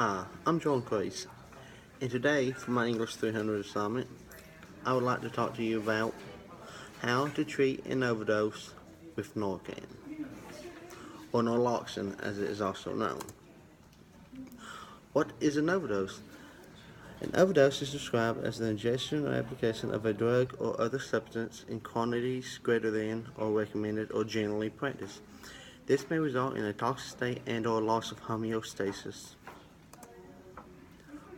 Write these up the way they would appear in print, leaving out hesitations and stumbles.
Hi, I'm John Case, and today for my English 300 assignment, I would like to talk to you about how to treat an overdose with Narcan, or naloxone as it is also known. What is an overdose? An overdose is described as the ingestion or application of a drug or other substance in quantities greater than or recommended or generally practiced. This may result in a toxic state and or loss of homeostasis.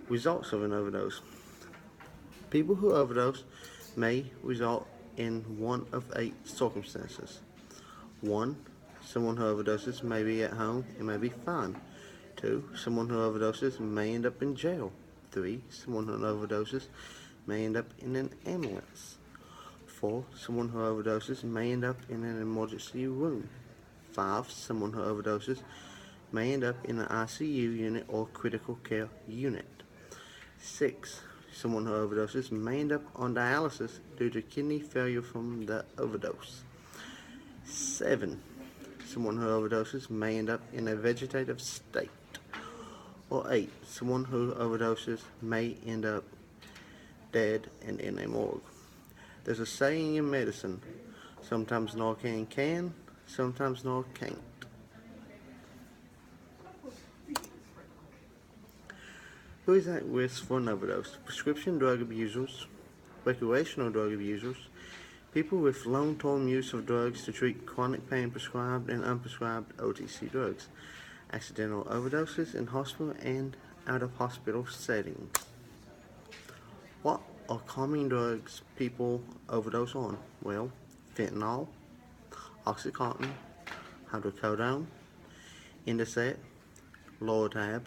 Results of an overdose. People who overdose may result in one of 8 circumstances. 1. Someone who overdoses may be at home and may be fine. 2. Someone who overdoses may end up in jail. 3. Someone who overdoses may end up in an ambulance. 4. Someone who overdoses may end up in an emergency room. 5. Someone who overdoses may end up in an ICU unit or critical care unit. 6. Someone who overdoses may end up on dialysis due to kidney failure from the overdose. 7. Someone who overdoses may end up in a vegetative state. Or 8. Someone who overdoses may end up dead and in a morgue. There's a saying in medicine, sometimes Narcan can, sometimes Narcan can't. Who is at risk for an overdose? Prescription drug abusers, recreational drug abusers, people with long-term use of drugs to treat chronic pain, prescribed and unprescribed OTC drugs, accidental overdoses in hospital and out-of-hospital settings. What are common drugs people overdose on? Well, fentanyl, oxycontin, hydrocodone, Indocet, Lortab,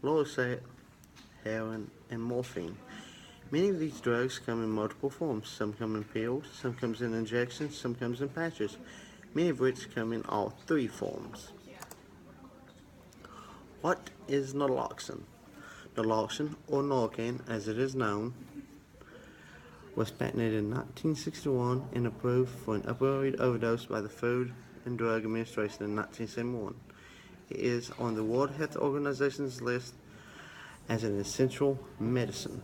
Lorcet, heroin, and morphine. Many of these drugs come in multiple forms. Some come in pills, some comes in injections, some comes in patches, many of which come in all 3 forms. What is naloxone? Naloxone, or Narcan as it is known, was patented in 1961 and approved for an opioid overdose by the Food and Drug Administration in 1971. It is on the World Health Organization's list as an essential medicine.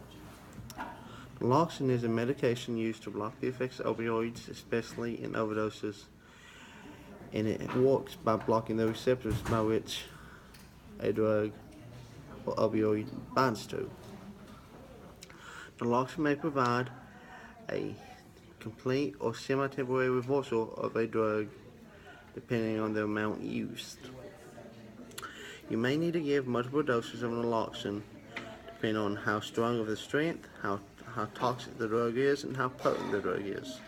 Naloxone is a medication used to block the effects of opioids, especially in overdoses, and it works by blocking the receptors by which a drug or opioid binds to. Naloxone may provide a complete or semi-temporary reversal of a drug depending on the amount used. You may need to give multiple doses of naloxone depending on how strong of the strength, how toxic the drug is, and how potent the drug is.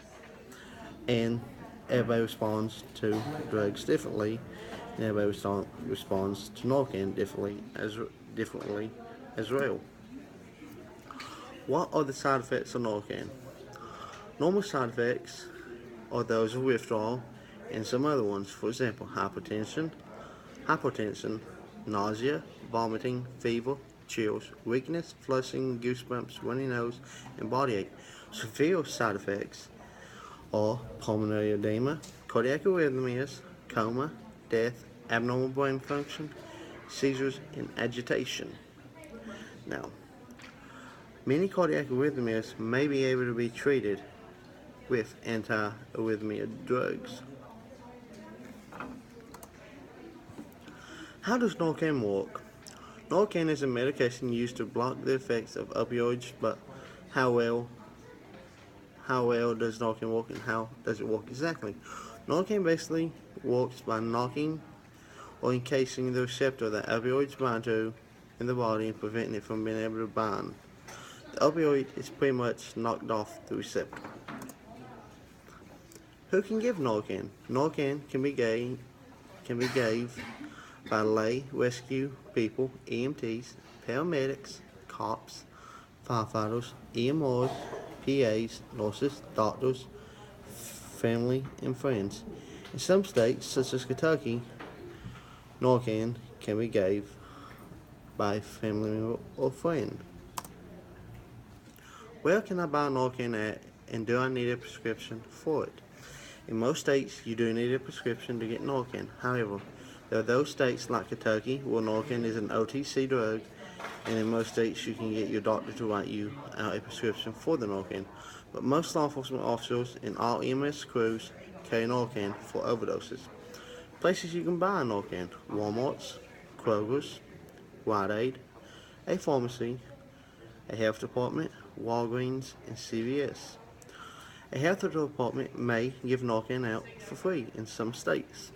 And everybody responds to drugs differently, and everybody responds to Narcan differently as well. What are the side effects of Narcan? Normal side effects are those of withdrawal and some other ones. For example, hypertension, nausea, vomiting, fever, chills, weakness, flushing, goosebumps, runny nose, and body ache. Severe side effects are pulmonary edema, cardiac arrhythmias, coma, death, abnormal brain function, seizures, and agitation. Now, many cardiac arrhythmias may be able to be treated with anti-arrhythmia drugs. How does Narcan work? Narcan is a medication used to block the effects of opioids, but how well does Narcan work, and how does it work exactly? Narcan basically works by knocking or encasing the receptor that opioids bind to in the body and preventing it from being able to bind. The opioid is pretty much knocked off the receptor. Who can give Narcan? Narcan can be gave by lay rescue people, EMTs, paramedics, cops, firefighters, EMRs, PAs, nurses, doctors, family, and friends. In some states, such as Kentucky, Narcan can be gave by family member or friend. Where can I buy Narcan at, and do I need a prescription for it? In most states, you do need a prescription to get Narcan. However, There are those states like Kentucky where Narcan is an OTC drug, and in most states you can get your doctor to write you out a prescription for the Narcan. But most law enforcement officers and all EMS crews carry Narcan for overdoses. Places you can buy Narcan: Walmart's, Kroger's, Rite Aid, a pharmacy, a health department, Walgreens, and CVS. A health department may give Narcan out for free in some states.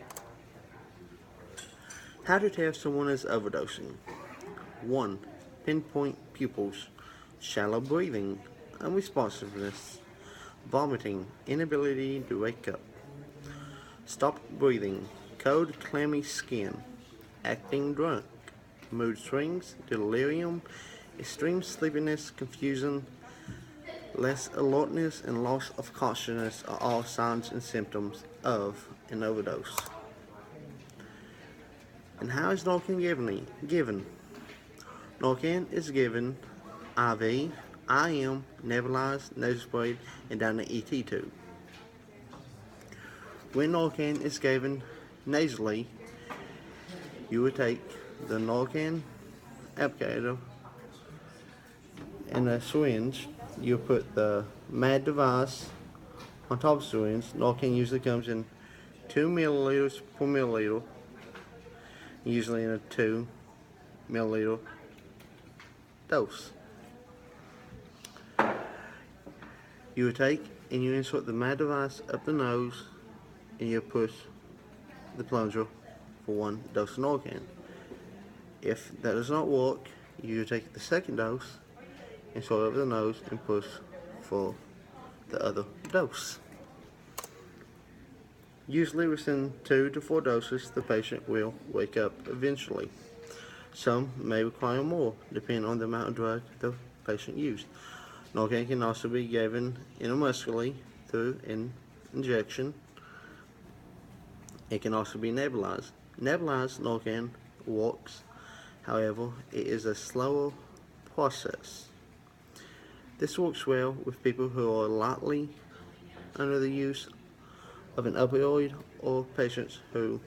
How to tell if someone is overdosing. 1. Pinpoint pupils, shallow breathing, unresponsiveness, vomiting, inability to wake up, stop breathing, cold, clammy skin, acting drunk, mood swings, delirium, extreme sleepiness, confusion, less alertness, and loss of consciousness are all signs and symptoms of an overdose. And how is Narcan given? Narcan is given IV, IM, nebulized, nasal sprayed, and down the ET tube. When Narcan is given nasally, you would take the Narcan applicator and a syringe. You put the MAD device on top of the syringe. Narcan usually comes in 2 milliliters per milliliter, usually in a 2 milliliter dose. You would take and you insert the MAD device up the nose, and you push the plunger for 1 dose of Narcan. If that does not work, you take the second dose, insert up the nose, and push for the other dose. Usually within 2 to 4 doses, the patient will wake up eventually. Some may require more, depending on the amount of drug the patient used. Narcan can also be given intramuscularly through an injection. It can also be nebulized. Nebulized Narcan works, however, it is a slower process. This works well with people who are lightly under the use of an opioid, or patients who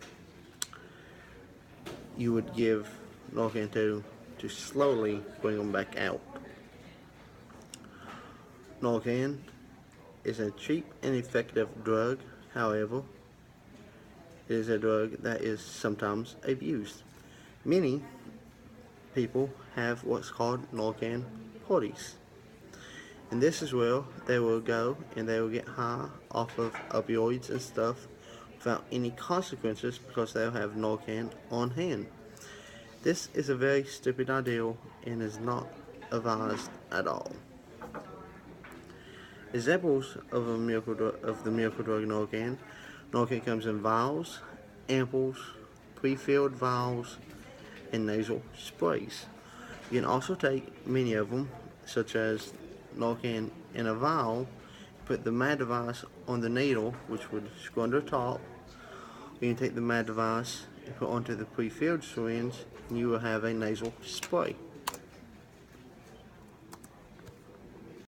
you would give Narcan to slowly bring them back out. Narcan is a cheap and effective drug, however, it is a drug that is sometimes abused. Many people have what's called Narcan parties. And this is where they will go and they will get high off of opioids and stuff without any consequences because they'll have Narcan on hand. This is a very stupid idea and is not advised at all. Examples of the miracle drug Narcan. Narcan comes in vials, ampoules, pre-filled vials, and nasal sprays. You can also take many of them, such as Narcan in a vial, put the MAD device on the needle, which would screw under the top. You can take the MAD device and put onto the pre-filled syringe, and you will have a nasal spray.